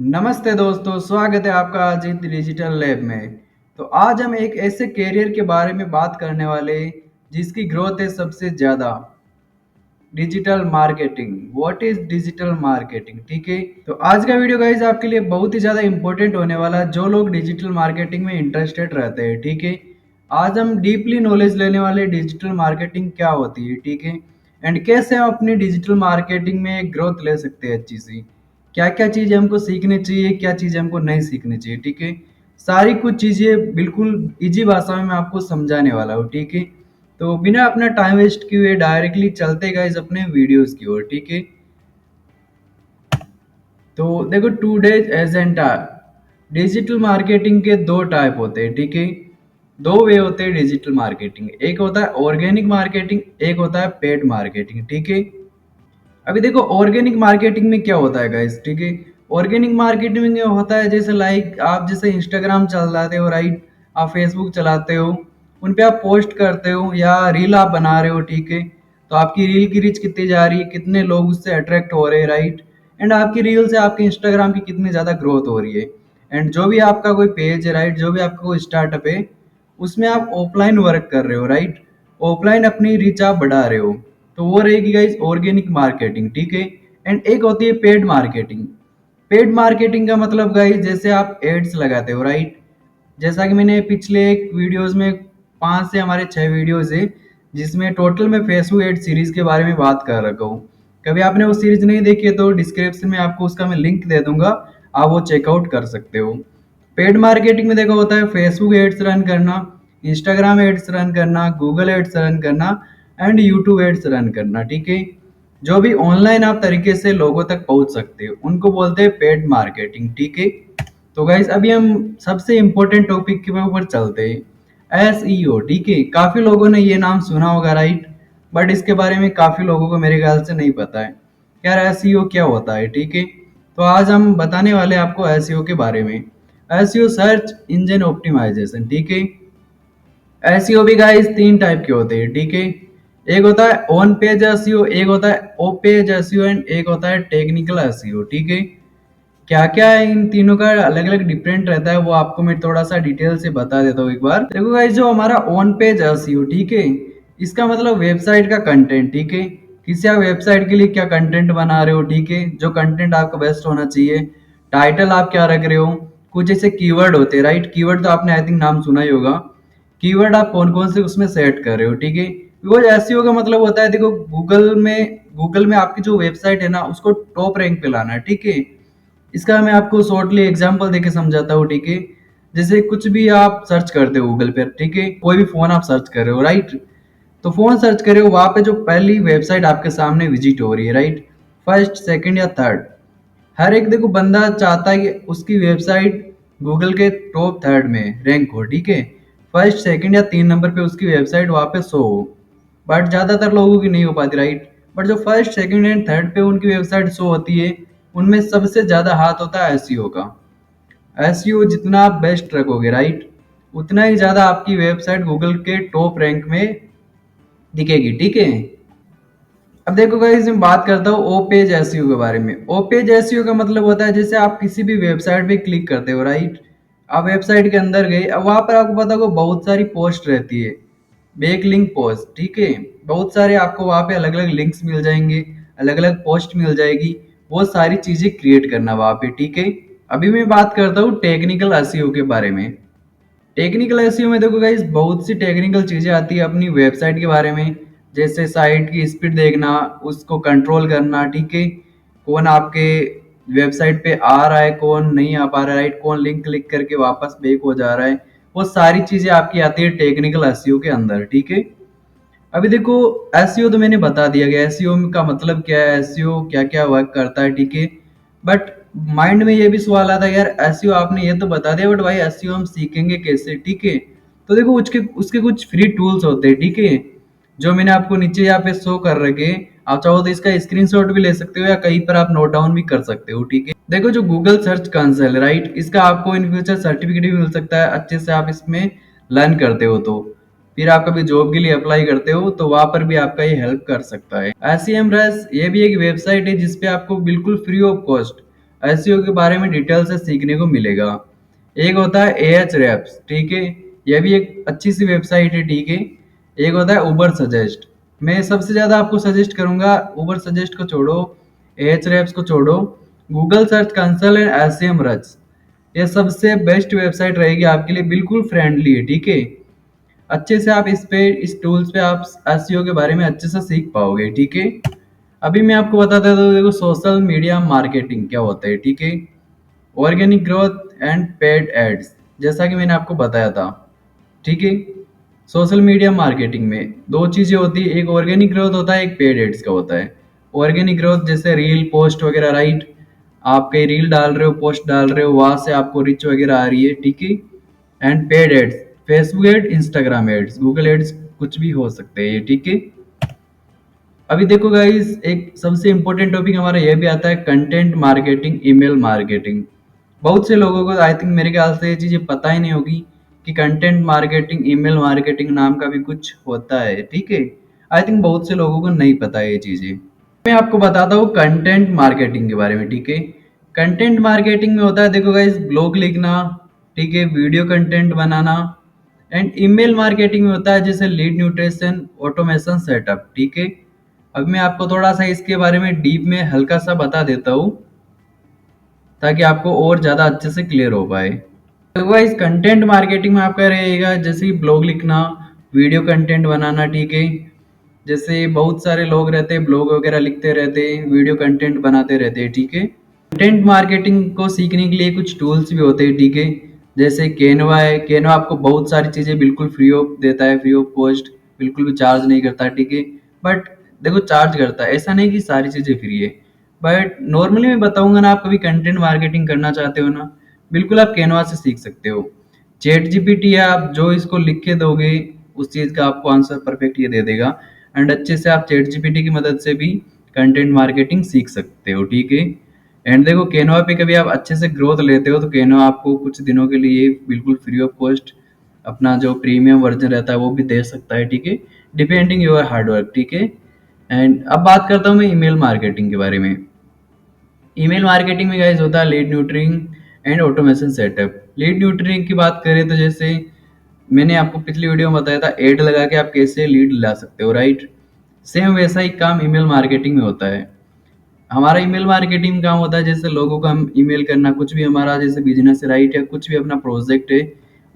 नमस्ते दोस्तों, स्वागत है आपका अजीत डिजिटल लैब में। तो आज हम एक ऐसे कैरियर के बारे में बात करने वाले हैं जिसकी ग्रोथ है सबसे ज़्यादा, digital marketing. What is digital marketing? ठीक है, तो आज का वीडियो गाइस आपके लिए बहुत ही ज़्यादा इंपॉर्टेंट होने वाला है जो लोग डिजिटल मार्केटिंग में इंटरेस्टेड रहते हैं। ठीक है, आज हम डीपली नॉलेज लेने वाले डिजिटल मार्केटिंग क्या होती है, ठीक है, एंड कैसे हम अपनी डिजिटल मार्केटिंग में ग्रोथ ले सकते हैं अच्छी सी, क्या क्या चीज़ें हमको सीखनी चाहिए, क्या चीज़ें हमको नहीं सीखनी चाहिए। ठीक है, सारी कुछ चीज़ें बिल्कुल इजी भाषा में मैं आपको समझाने वाला हूँ। ठीक है, तो बिना अपना टाइम वेस्ट किए हुए डायरेक्टली चलते गाइस अपने वीडियोस की ओर। ठीक है, तो देखो टूडेज एजेंडा, डिजिटल मार्केटिंग के दो टाइप होते हैं। ठीक है, दो वे होते हैं डिजिटल मार्केटिंग, एक होता है ऑर्गेनिक मार्केटिंग, एक होता है पेड मार्केटिंग। ठीक है, अभी देखो ऑर्गेनिक मार्केटिंग में क्या होता है गाइस। ठीक है, ऑर्गेनिक मार्केटिंग में होता है जैसे लाइक आप जैसे इंस्टाग्राम चलाते हो, राइट, आप फेसबुक चलाते हो, उन पे आप पोस्ट करते हो या रील आप बना रहे हो। ठीक है, तो आपकी रील की रीच कितनी जा रही है, कितने लोग उससे अट्रैक्ट हो रहे हैं, राइट, एंड आपकी रील से आपके इंस्टाग्राम की कितनी ज़्यादा ग्रोथ हो रही है। एंड जो भी आपका कोई पेज है, राइट, जो भी आपका कोई स्टार्टअप है, उसमें आप ऑफलाइन वर्क कर रहे हो, राइट, ऑफलाइन अपनी रीच आप बढ़ा रहे हो, तो वो रहेगी गाइस ऑर्गेनिक मार्केटिंग। ठीक है, एंड एक होती है पेड मार्केटिंग। पेड मार्केटिंग का मतलब गाइस जैसे आप एड्स लगाते हो, राइट, जैसा कि मैंने पिछले एक वीडियोस में 5 से हमारे 6 वीडियोस है जिसमें टोटल में फेसबुक एड सीरीज के बारे में बात कर रखा हूँ। कभी आपने वो सीरीज नहीं देखी है तो डिस्क्रिप्शन में आपको उसका मैं लिंक दे दूंगा, आप वो चेकआउट कर सकते हो। पेड मार्केटिंग में देखो होता है फेसबुक एड्स रन करना, इंस्टाग्राम एड्स रन करना, गूगल एड्स रन करना एंड यूट्यूब एड्स रन करना। ठीक है, जो भी ऑनलाइन आप तरीके से लोगों तक पहुंच सकते हो उनको बोलते हैं पेड मार्केटिंग। ठीक है, तो गाइस अभी हम सबसे इम्पोर्टेंट टॉपिक के ऊपर चलते हैं, एसईओ। ठीक है, काफी लोगों ने ये नाम सुना होगा, राइट, बट इसके बारे में काफी लोगों को मेरे ख्याल से नहीं पता है यार एसईओ क्या होता है। ठीक है, तो आज हम बताने वाले हैं आपको एसईओ के बारे में। SEO search engine optimisation. ठीक है, एसईओ भी गाइस 3 टाइप के होते हैं। ठीक है, एक होता है ऑन पेज एसईओ, एक होता है ऑफ पेज एसईओ एंड एक होता है टेक्निकल एसईओ। ठीक है, क्या क्या है इन तीनों का अलग अलग डिफरेंट रहता है वो आपको मैं थोड़ा सा डिटेल से बता देता हूँ। एक बार देखो गाइस, जो हमारा ऑन पेज एसईओ, ठीक है, इसका मतलब वेबसाइट का कंटेंट। ठीक है, किसी आप वेबसाइट के लिए क्या कंटेंट बना रहे हो, ठीक है, जो कंटेंट आपका बेस्ट होना चाहिए, टाइटल आप क्या रख रहे हो, कुछ ऐसे कीवर्ड होते हैं, राइट, कीवर्ड तो आपने आई थिंक नाम सुना ही होगा, कीवर्ड आप कौन कौन से उसमें सेट कर रहे हो। ठीक है, बिकॉज एसईओ का मतलब होता है देखो गूगल में आपकी जो वेबसाइट है ना उसको टॉप रैंक पे लाना है। ठीक है, इसका मैं आपको शॉर्टली एग्जांपल देके समझाता हूँ। ठीक है, जैसे कुछ भी आप सर्च करते हो गूगल पर, ठीक है, कोई भी फोन आप सर्च कर रहे हो, राइट, तो फोन सर्च कर रहे हो, वहां पे जो पहली वेबसाइट आपके सामने विजिट हो रही है, राइट, फर्स्ट सेकंड या थर्ड, हर एक देखो बंदा चाहता है कि उसकी वेबसाइट गूगल के टॉप थर्ड में रैंक हो। ठीक है, फर्स्ट सेकंड या 3 नंबर पे उसकी वेबसाइट वहां पे शो हो, बट ज्यादातर लोगों की नहीं हो पाती, राइट, बट जो फर्स्ट सेकंड एंड थर्ड पे उनकी वेबसाइट शो होती है उनमें सबसे ज्यादा हाथ होता है एसईओ का। एसईओ जितना आप बेस्ट रखोगे, राइट, उतना ही ज्यादा आपकी वेबसाइट गूगल के टॉप रैंक में दिखेगी। ठीक है, अब देखो गाइस मैं बात करता हूँ ओ पेज एसईओ के बारे में। ओ पेज एसईओ का मतलब होता है जैसे आप किसी भी वेबसाइट पे क्लिक करते हो, राइट, आप वेबसाइट के अंदर गए, अब वहां पर आपको पता होगा बहुत सारी पोस्ट रहती है, बैक लिंक पोस्ट। ठीक है, बहुत सारे आपको वहां पे अलग अलग लिंक्स मिल जाएंगे, अलग अलग पोस्ट मिल जाएगी, वो सारी चीजें क्रिएट करना वहां पे। ठीक है, अभी मैं बात करता हूँ टेक्निकल एसईओ के बारे में। टेक्निकल एसईओ में देखो गाइस बहुत सी टेक्निकल चीजें आती है अपनी वेबसाइट के बारे में, जैसे साइट की स्पीड देखना, उसको कंट्रोल करना। ठीक है, कौन आपके वेबसाइट पे आ रहा है, कौन नहीं आ पा रहा है, राइट, कौन लिंक क्लिक करके वापस बैक हो जा रहा है, वो सारी चीजें आपकी आती है टेक्निकल एसईओ के अंदर। ठीक है, अभी देखो एसईओ तो मैंने बता दिया गया एसईओ का मतलब क्या है, एसईओ क्या क्या वर्क करता है। ठीक है, बट माइंड में ये भी सवाल आता है यार एसईओ आपने ये तो बता दिया बट भाई एसईओ हम सीखेंगे कैसे। ठीक है, तो देखो उसके उसके कुछ फ्री टूल्स होते हैं। ठीक है, जो मैंने आपको नीचे यहाँ पे शो कर रखे, आप चाहो तो इसका स्क्रीनशॉट भी ले सकते हो या कहीं पर आप नोट डाउन भी कर सकते हो। ठीक है, देखो जो गूगल सर्च कंसोल, राइट, इसका आपको इन फ्यूचर सर्टिफिकेट भी मिल सकता है अच्छे से आप इसमें लर्न करते हो, तो फिर आप कभी जॉब के लिए अप्लाई करते हो तो वहां पर भी आपका ये हेल्प कर सकता है। एसईएम रस ये भी एक वेबसाइट है जिसपे आपको बिल्कुल फ्री ऑफ कॉस्ट एसईओ के बारे में डिटेल से सीखने को मिलेगा। एक होता है एएचरेप्स, ठीक है, यह भी एक अच्छी सी वेबसाइट है, ठीक है। एक होता है उबर सजेस्ट। मैं सबसे ज़्यादा आपको सजेस्ट करूंगा, उबर सजेस्ट को छोड़ो, एएचरेप्स को छोड़ो, Google search console and SEM रच, ये सबसे बेस्ट वेबसाइट रहेगी आपके लिए, बिल्कुल फ्रेंडली है, ठीक है। अच्छे से आप इस टूल्स पे आप एसईओ के बारे में अच्छे से सीख पाओगे, ठीक है। अभी मैं आपको बताता हूँ, देखो सोशल मीडिया मार्केटिंग क्या होता है, ठीक है। Organic growth and paid ads, जैसा कि मैंने आपको बताया था, ठीक है। सोशल मीडिया मार्केटिंग में दो चीजें होती है, एक ऑर्गेनिक ग्रोथ होता है, एक पेड एड्स का होता है। ऑर्गेनिक ग्रोथ जैसे रील पोस्ट वगैरह, राइट, आप कहीं रील डाल रहे हो, पोस्ट डाल रहे हो, वहां से आपको रिच वगैरह आ रही है, ठीक है। And paid ads, Facebook ad, Instagram ads, Google ads, कुछ भी हो सकते हैं ये, ठीक है। अभी देखो गाइस, एक सबसे इम्पोर्टेंट टॉपिक हमारा यह भी आता है, कंटेंट मार्केटिंग, ईमेल मार्केटिंग। बहुत से लोगों को आई थिंक, मेरे ख्याल से ये चीजें पता ही नहीं होगी कि कंटेंट मार्केटिंग, ईमेल मार्केटिंग नाम का भी कुछ होता है, ठीक है। आई थिंक बहुत से लोगों को नहीं पता है ये चीजें। मैं आपको बताता हूँ कंटेंट मार्केटिंग के बारे में, ठीक है। कंटेंट मार्केटिंग में होता है, देखो गाइस, ब्लॉग लिखना, ठीक है, video content banana. And email marketing में होता है जैसे लीड न्यूट्रिशन, ऑटोमेशन सेटअप, ठीक है। अब मैं आपको थोड़ा सा इसके बारे में डीप में हल्का सा बता देता हूँ, ताकि आपको और ज़्यादा अच्छे से क्लियर हो पाए। तो गाइस, कंटेंट मार्केटिंग में आपका रहेगा जैसे कि ब्लॉग लिखना, वीडियो कंटेंट बनाना, ठीक है। जैसे बहुत सारे लोग रहते हैं, ब्लॉग वगैरह लिखते रहते हैं, वीडियो कंटेंट बनाते रहते हैं, ठीक है। कंटेंट मार्केटिंग को सीखने के लिए कुछ टूल्स भी होते हैं, ठीक है। जैसे केनवा है, केनवा आपको बहुत सारी चीज़ें बिल्कुल फ्री ऑफ देता है, फ्री ऑफ कॉस्ट, बिल्कुल भी चार्ज नहीं करता, ठीक है। बट देखो, चार्ज करता है, ऐसा नहीं कि सारी चीज़ें फ्री है। बट नॉर्मली मैं बताऊंगा ना, आप कभी कंटेंट मार्केटिंग करना चाहते हो ना, बिल्कुल आप कैनवा से सीख सकते हो। चैट जीपीटी है, आप जो इसको लिख के दोगे, उस चीज़ का आपको आंसर परफेक्ट ये दे देगा। एंड अच्छे से आप चैट जीपीटी की मदद से भी कंटेंट मार्केटिंग सीख सकते हो, ठीक है। एंड देखो, कैनवा पे कभी आप अच्छे से ग्रोथ लेते हो तो कैनवा आपको कुछ दिनों के लिए बिल्कुल फ्री ऑफ कॉस्ट अपना जो प्रीमियम वर्जन रहता है वो भी दे सकता है, ठीक है, डिपेंडिंग योर हार्डवर्क, ठीक है। एंड अब बात करता हूँ मैं ईमेल मार्केटिंग के बारे में। ईमेल मार्केटिंग में गाइस होता है lead nurturing and automation setup. Lead nurturing की बात करें तो जैसे मैंने आपको पिछली वीडियो में बताया था, एड लगा के आप कैसे लीड ला सकते हो, राइट। सेम वैसा ही काम ईमेल मार्केटिंग में होता है। हमारा ईमेल मार्केटिंग में काम होता है जैसे लोगों को हम ईमेल करना, कुछ भी हमारा जैसे बिजनेस है, राइट, या कुछ भी अपना प्रोजेक्ट है,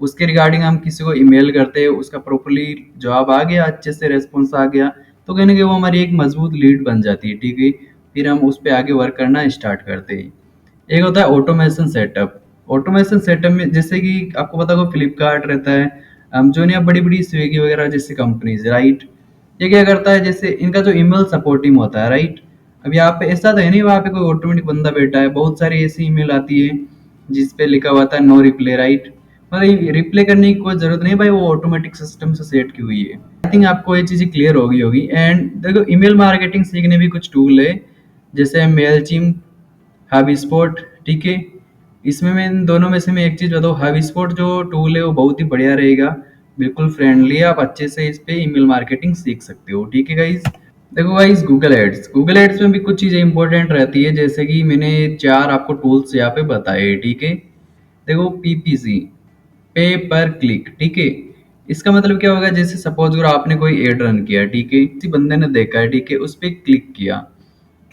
उसके रिगार्डिंग हम किसी को ईमेल करते हैं, उसका प्रॉपरली जवाब आ गया, अच्छे से रेस्पॉन्स आ गया, तो कहीं ना कहीं वो हमारी एक मजबूत लीड बन जाती है, ठीक है। फिर हम उस पर आगे वर्क करना स्टार्ट करते हैं। एक होता है ऑटोमेशन सेटअप। ऑटोमेशन सेटअप में जैसे कि आपको पता होगा, फ्लिपकार्ट रहता है, जो नहीं, बड़ी बड़ी स्विगी वगैरह जैसी कंपनीज, राइट। ये क्या करता है, जैसे इनका जो ईमेल सपोर्ट टीम होता है, राइट। अब यहाँ पे ऐसा तो है नहीं वहाँ पे कोई ऑटोमेटिक बंदा बैठा है, बहुत सारी ऐसी ईमेल आती है जिस पे लिखा हुआ था नो रिप्लाई, राइट। मतलब रिप्लाई करने की कोई जरूरत नहीं भाई, वो ऑटोमेटिक सिस्टम से सेट की हुई है। आई थिंक आपको ये चीजें क्लियर होगी। एंड देखो, ईमेल मार्केटिंग सीखने भी कुछ टूल है, जैसे मेल, हावी स्पॉट, ठीक है। इसमें मैं इन दोनों में से मैं एक चीज बताऊँ, हावी स्पॉट जो टूल है वो बहुत ही बढ़िया रहेगा, बिल्कुल फ्रेंडली है, आप अच्छे से इस पे ईमेल मार्केटिंग सीख सकते हो, ठीक है गाइज। देखो गाइज, गूगल एड्स में भी कुछ चीजें इंपॉर्टेंट रहती है, जैसे कि मैंने चार आपको टूल्स यहाँ पे बताए, ठीक है। देखो, पीपीसी, पे पर क्लिक, ठीक है। इसका मतलब क्या होगा, जैसे सपोज अगर आपने कोई एड रन किया, ठीक है, किसी बंदे ने देखा है, ठीक है, उस पर क्लिक किया,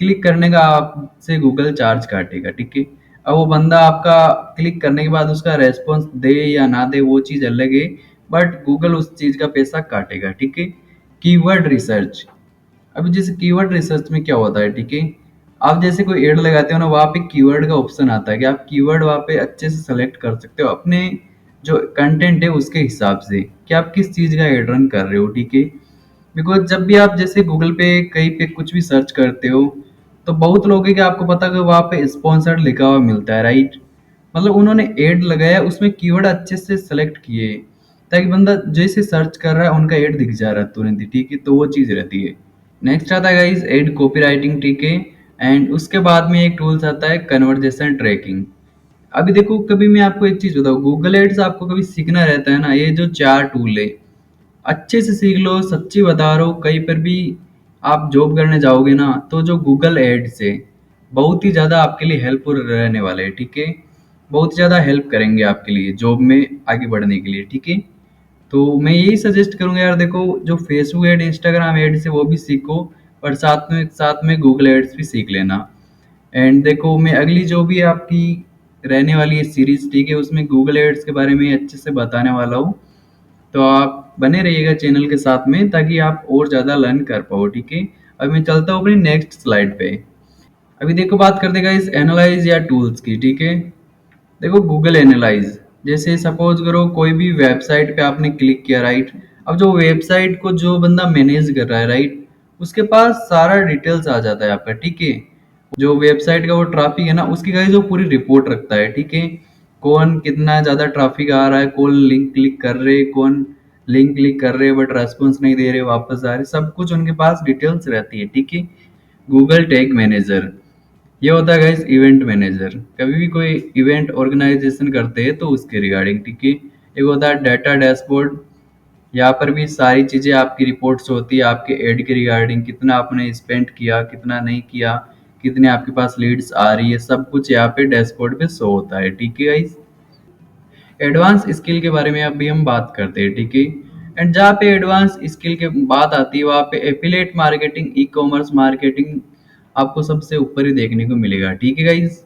क्लिक करने का आपसे गूगल चार्ज काटेगा, ठीक है। अब वो बंदा आपका क्लिक करने के बाद उसका रेस्पॉन्स दे या ना दे वो चीज़ अलग है, बट गूगल उस चीज़ का पैसा काटेगा, ठीक है। Keyword research. अभी जैसे कीवर्ड रिसर्च में क्या होता है, ठीक है, आप जैसे कोई एड लगाते हो ना, वहाँ पे कीवर्ड का ऑप्शन आता है कि आप कीवर्ड वहाँ पे अच्छे से सेलेक्ट कर सकते हो अपने जो कंटेंट है उसके हिसाब से, कि आप किस चीज़ का एड रन कर रहे हो, ठीक है। बिकॉज जब भी आप जैसे गूगल पे कहीं पे कुछ भी सर्च करते हो, तो बहुत लोग हैं कि आपको पता है कि वहाँ पे स्पॉन्सर्ड लिखा हुआ मिलता है, राइट। मतलब उन्होंने एड लगाया, उसमें कीवर्ड अच्छे से सेलेक्ट किए, ताकि बंदा जैसे सर्च कर रहा है उनका एड दिख जा रहा है तुरंत ही, ठीक है, तो वो चीज़ रहती है। नेक्स्ट आता है गाइस एड कॉपी राइटिंग, ठीक है। एंड उसके बाद में एक टूल्स आता है कन्वर्जेशन ट्रैकिंग। अभी देखो, कभी मैं आपको एक चीज बताऊँ, गूगल एड्स आपको कभी सीखना रहता है ना, ये जो चार टूल है अच्छे से सीख लो, सच्ची बता रहा हूँ, कहीं पर भी आप जॉब करने जाओगे ना, तो जो गूगल एड्स है बहुत ही ज़्यादा आपके लिए हेल्पफुल रहने वाले हैं, ठीक है। बहुत ही ज़्यादा हेल्प करेंगे आपके लिए जॉब में आगे बढ़ने के लिए, ठीक है। तो मैं यही सजेस्ट करूंगा यार, देखो जो फेसबुक एड इंस्टाग्राम एड्स है वो भी सीखो, और साथ में गूगल एड्स भी सीख लेना। एंड देखो मैं अगली जो भी आपकी रहने वाली है सीरीज, ठीक है, उसमें गूगल एड्स के बारे में अच्छे से बताने वाला हूँ। तो आप बने रहिएगा चैनल के साथ में, ताकि आप और ज़्यादा लर्न कर पाओ, ठीक है। अब मैं चलता हूँ अपनी नेक्स्ट स्लाइड पे। अभी देखो बात करते हैं इस एनालाइज या टूल्स की, ठीक है। देखो गूगल एनालाइज, जैसे सपोज करो कोई भी वेबसाइट पे आपने क्लिक किया, राइट। अब जो वेबसाइट को जो बंदा मैनेज कर रहा है, राइट, उसके पास सारा डिटेल्स आ जाता है आपका, ठीक है। जो वेबसाइट का वो ट्रैफिक है ना, उसकी गाइस वो पूरी रिपोर्ट रखता है, ठीक है। कौन कितना ज्यादा ट्रैफिक आ रहा है, कौन लिंक क्लिक कर रहे, कौन लिंक क्लिक कर रहे बट रेस्पॉन्स नहीं दे रहे, वापस आ रहे, सब कुछ उनके पास डिटेल्स रहती है, ठीक है। गूगल टैग मैनेजर, ये होता है गाइस इवेंट मैनेजर। कभी भी कोई इवेंट ऑर्गेनाइजेशन करते हैं तो उसके रिगार्डिंग, ठीक है। एक होता है डाटा डैशबोर्ड, यहाँ पर भी सारी चीज़ें आपकी रिपोर्ट्स होती है आपके एड के रिगार्डिंग, कितना आपने स्पेंड किया, कितना नहीं किया, कितने आपके पास लीड्स आ रही है, सब कुछ यहाँ पे डैशबोर्ड पे शो होता है, ठीक है गाइस। एडवांस स्किल के बारे में अभी हम बात करते हैं, ठीक है। एंड जहाँ पे एडवांस स्किल के बात आती है वहाँ पे affiliate marketing, e commerce marketing आपको सबसे ऊपर ही देखने को मिलेगा, ठीक है गाइस।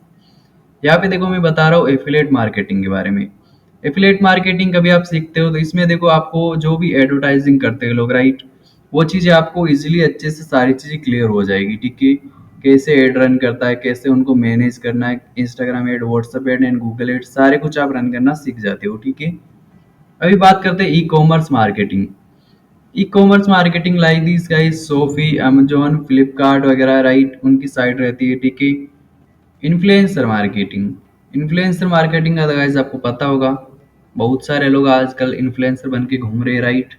यहाँ पे देखो मैं बता रहा हूँ एफिलेट मार्केटिंग के बारे में। एफिलेट मार्केटिंग कभी आप सीखते हो तो इसमें देखो आपको जो भी एडवर्टाइजिंग करते हैं लोग, राइट, वो चीज़ें आपको इजीली अच्छे से सारी चीज़ें क्लियर हो जाएगी, ठीक है। कैसे एड रन करता है, कैसे उनको मैनेज करना है, Instagram ad, WhatsApp ad and Google ad, सारे कुछ आप रन करना सीख जाते हो, ठीक है। अभी बात करते हैं e commerce marketing. E commerce marketing like this guys Sophie, Amazon, Flipkart वगैरह, राइट, उनकी साइट रहती है, ठीक है। इन्फ्लुएंसर मार्केटिंग, इन्फ्लुएंसर मार्केटिंग का गाइस आपको पता होगा, बहुत सारे लोग आजकल इन्फ्लुएंसर बन के घूम रहे हैं, राइट।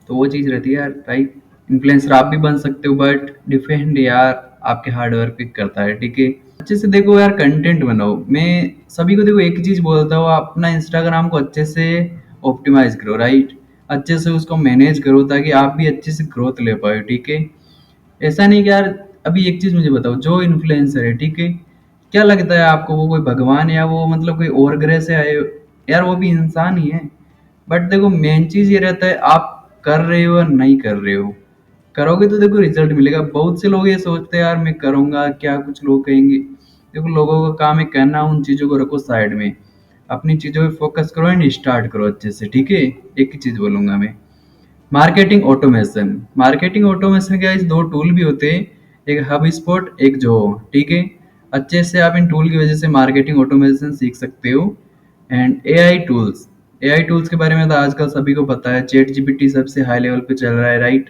तो वो चीज़ रहती है यार, राइट। इन्फ्लुएंसर आप भी बन सकते हो बट डिपेंड यार आपके हार्डवर्क पे करता है, ठीक है। अच्छे से देखो यार कंटेंट बनाओ। मैं सभी को देखो एक ही चीज़ बोलता हूँ, आप अपना इंस्टाग्राम को अच्छे से ऑप्टिमाइज करो, राइट। अच्छे से उसको मैनेज करो ताकि आप भी अच्छे से ग्रोथ ले पाओ, ठीक है। ऐसा नहीं कि यार, अभी एक चीज मुझे बताओ, जो इन्फ्लुएंसर है, ठीक है, क्या लगता है आपको वो कोई भगवान है या वो मतलब कोई और ग्रह से आए यार, वो भी इंसान ही है। बट देखो मेन चीज ये रहता है आप कर रहे हो या नहीं कर रहे हो। करोगे तो देखो रिजल्ट मिलेगा। बहुत से लोग ये सोचते हैं यार मैं करूंगा क्या, कुछ लोग कहेंगे। देखो लोगों का काम है कहना, उन चीजों को रखो साइड में, अपनी चीजों पे फोकस करो एंड स्टार्ट करो अच्छे से, ठीक है। एक ही चीज बोलूंगा मैं, मार्केटिंग ऑटोमेशन। मार्केटिंग ऑटोमेशन के इस दो टूल भी होते हैं, एक हब स्पॉट, एक जो, ठीक है। अच्छे से आप इन टूल की वजह से मार्केटिंग ऑटोमेशन सीख सकते हो। And AI tools, AI tools के बारे में तो आजकल सभी को पता है, चैट जीपीटी सबसे हाई लेवल पे चल रहा है, राइट।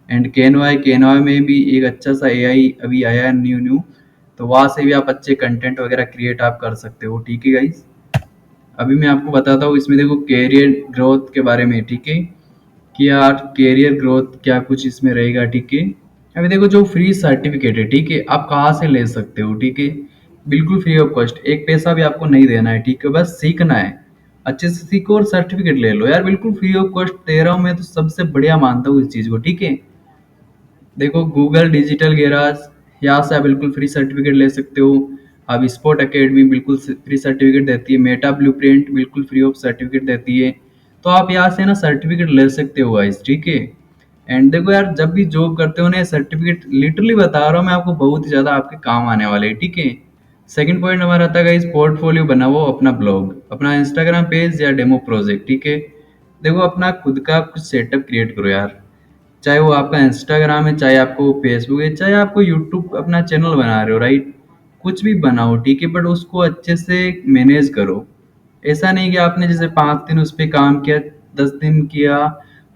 एंड कैनवा, कैनवा में भी एक अच्छा सा एआई अभी आया है न्यू न्यू, तो वहाँ से भी आप अच्छे कंटेंट वगैरह क्रिएट आप कर सकते हो, ठीक है गाइस। अभी मैं आपको बताता हूँ इसमें देखो कैरियर ग्रोथ के बारे में, ठीक है, कि यार कैरियर ग्रोथ क्या कुछ इसमें रहेगा, ठीक है। अभी देखो जो फ्री सर्टिफिकेट है, ठीक है, आप कहाँ से ले सकते हो, ठीक है। बिल्कुल फ्री ऑफ कॉस्ट, एक पैसा भी आपको नहीं देना है, ठीक है, बस सीखना है। अच्छे से सीखो और सर्टिफिकेट ले लो यार, बिल्कुल फ्री ऑफ कॉस्ट दे रहा हूँ मैं, तो सबसे बढ़िया मानता हूँ इस चीज़ को, ठीक है। देखो गूगल डिजिटल गैराज, यहाँ से आप बिल्कुल फ्री सर्टिफिकेट ले सकते हो। अब स्पोर्ट एकेडमी बिल्कुल फ्री सर्टिफिकेट देती है, मेटा ब्लूप्रिंट बिल्कुल फ्री ऑफ सर्टिफिकेट देती है। तो आप यहाँ से ना सर्टिफिकेट ले सकते हो गाइस, ठीक है। एंड देखो यार जब भी जॉब करते हो ना, सर्टिफिकेट लिटरली बता रहा हूँ मैं आपको, बहुत ही ज़्यादा आपके काम आने वाले हैं, ठीक है। सेकंड पॉइंट हमारा आता है गाइस पोर्टफोलियो बनाओ, अपना ब्लॉग, अपना इंस्टाग्राम पेज या डेमो प्रोजेक्ट, ठीक है। देखो अपना खुद का कुछ सेटअप क्रिएट करो यार, चाहे वो आपका इंस्टाग्राम है, चाहे आपको फेसबुक है, चाहे आपको यूट्यूब अपना चैनल बना रहे हो, राइट। कुछ भी बनाओ, ठीक है, बट उसको अच्छे से मैनेज करो। ऐसा नहीं कि आपने जैसे 5 दिन उस पर काम किया, 10 दिन किया,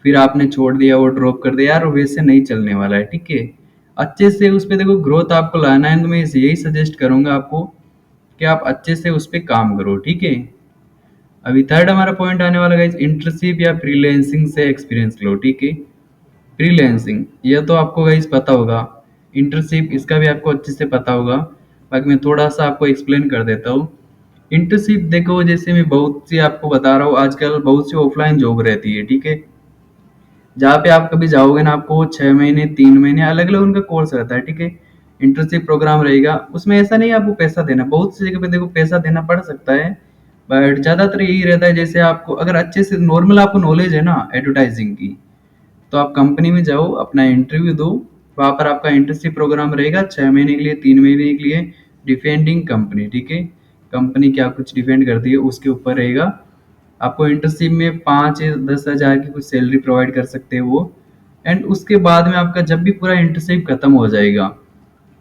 फिर आपने छोड़ दिया, वो ड्रॉप कर दिया यार, वैसे नहीं चलने वाला है, ठीक है। अच्छे से उस पर देखो ग्रोथ आपको लाना है, तो मैं यही सजेस्ट करूंगा आपको कि आप अच्छे से उस पर काम करो, ठीक है। अभी थर्ड हमारा पॉइंट आने वाला है इंटर्नशिप या फ्रीलैंसिंग से एक्सपीरियंस लो, ठीक है। फ्रीलैंसिंग ये तो आपको गाइस पता होगा, इंटर्नशिप इसका भी आपको अच्छे से पता होगा। बाकी मैं थोड़ा सा आपको एक्सप्लेन कर देता हूँ। इंटर्नशिप देखो जैसे मैं बहुत सी आपको बता रहा हूँ, आजकल बहुत सी ऑफलाइन जॉब रहती है, ठीक है, जहाँ पे आप कभी जाओगे ना, आपको 6 महीने 3 महीने अलग अलग उनका कोर्स रहता है, ठीक है। इंटर्नशिप प्रोग्राम रहेगा, उसमें ऐसा नहीं है आपको पैसा देना, बहुत सी जगह पे देखो पैसा देना पड़ सकता है, बट ज़्यादातर यही रहता है जैसे आपको अगर अच्छे से नॉर्मल आपको नॉलेज है ना एडवर्टाइजिंग की, तो आप कंपनी में जाओ, अपना इंटरव्यू दो, वहाँ पर आपका इंटर्नशिप प्रोग्राम रहेगा 6 महीने के लिए, 3 महीने के लिए, डिपेंडिंग कंपनी, ठीक है, कंपनी क्या कुछ डिपेंड करती है उसके ऊपर रहेगा। आपको इंटर्नशिप में 5 या 10 हज़ार की कुछ सैलरी प्रोवाइड कर सकते हैं वो। एंड उसके बाद में आपका जब भी पूरा इंटर्नशिप खत्म हो जाएगा,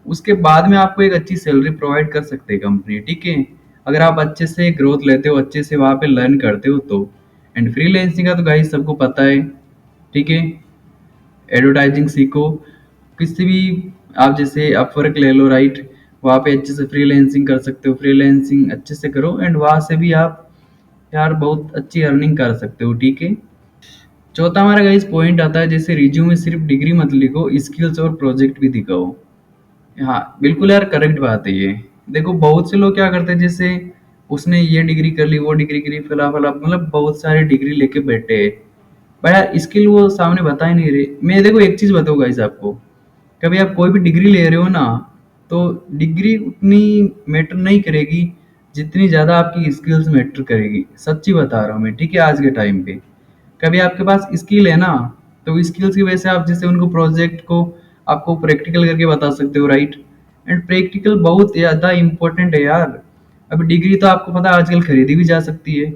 उसके बाद में आपको एक अच्छी सैलरी प्रोवाइड कर सकते हैं कंपनी, ठीक है, अगर आप अच्छे से ग्रोथ लेते हो, अच्छे से वहाँ पे लर्न करते हो तो। एंड फ्रीलैंसिंग का तो गाइस सबको पता है, ठीक है, एडवर्टाइजिंग सीखो किसी भी, आप जैसे अपवर्क ले लो, राइट, वहाँ पे अच्छे से फ्रीलैंसिंग कर सकते हो, फ्रीलैंसिंग अच्छे से करो एंड वहाँ से भी आप यार बहुत अच्छी अर्निंग कर सकते हो, ठीक है। चौथा हमारा गाइस पॉइंट आता है जैसे रिज्यूम में सिर्फ डिग्री मत लिखो, स्किल्स और प्रोजेक्ट भी दिखाओ। हाँ बिल्कुल यार, करेक्ट बात है ये। देखो बहुत से लोग क्या करते हैं, जैसे उसने ये डिग्री कर ली, वो डिग्री करी, फला फला, मतलब बहुत सारे डिग्री लेके बैठे हैं, बट यार स्किल वो सामने बता ही नहीं रहे। मैं देखो एक चीज बताऊँ गाइस आपको, कभी आप कोई भी डिग्री ले रहे हो ना, तो डिग्री उतनी मैटर नहीं करेगी जितनी ज़्यादा आपकी स्किल्स मैटर करेगी, सच्ची बता रहा हूँ मैं, ठीक है, आज के टाइम पे। कभी आपके पास स्किल है ना, तो स्किल्स की वजह से आप जैसे उनको प्रोजेक्ट को आपको प्रैक्टिकल करके बता सकते हो, राइट, एंड प्रैक्टिकल बहुत ज़्यादा इंपॉर्टेंट है यार। अब डिग्री तो आपको पता है आजकल खरीदी भी जा सकती है,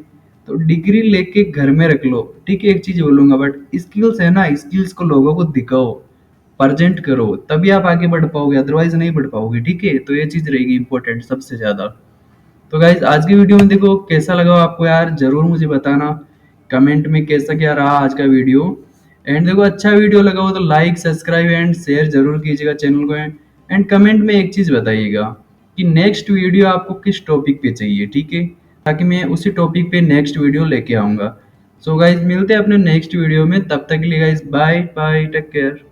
तो डिग्री लेके घर में रख लो, ठीक है, एक चीज बोलूंगा, बट स्किल्स है ना, स्किल्स को लोगों को दिखाओ, प्रेजेंट करो, तभी आप आगे बढ़ पाओगे, अदरवाइज नहीं बढ़ पाओगे, ठीक है, तो ये चीज रहेगी इंपॉर्टेंट सबसे ज्यादा। तो गाइज आज की वीडियो में देखो कैसा लगा आपको यार, जरूर मुझे बताना कमेंट में कैसा क्या रहा आज का वीडियो। एंड देखो अच्छा वीडियो लगा हो तो लाइक सब्सक्राइब एंड शेयर जरूर कीजिएगा चैनल को। एंड कमेंट में एक चीज बताइएगा कि नेक्स्ट वीडियो आपको किस टॉपिक पे चाहिए, ठीक है, ताकि मैं उसी टॉपिक पे नेक्स्ट वीडियो लेके आऊंगा। सो गाइज मिलते हैं अपने नेक्स्ट वीडियो में, तब तक के लिए guys bye bye, take care.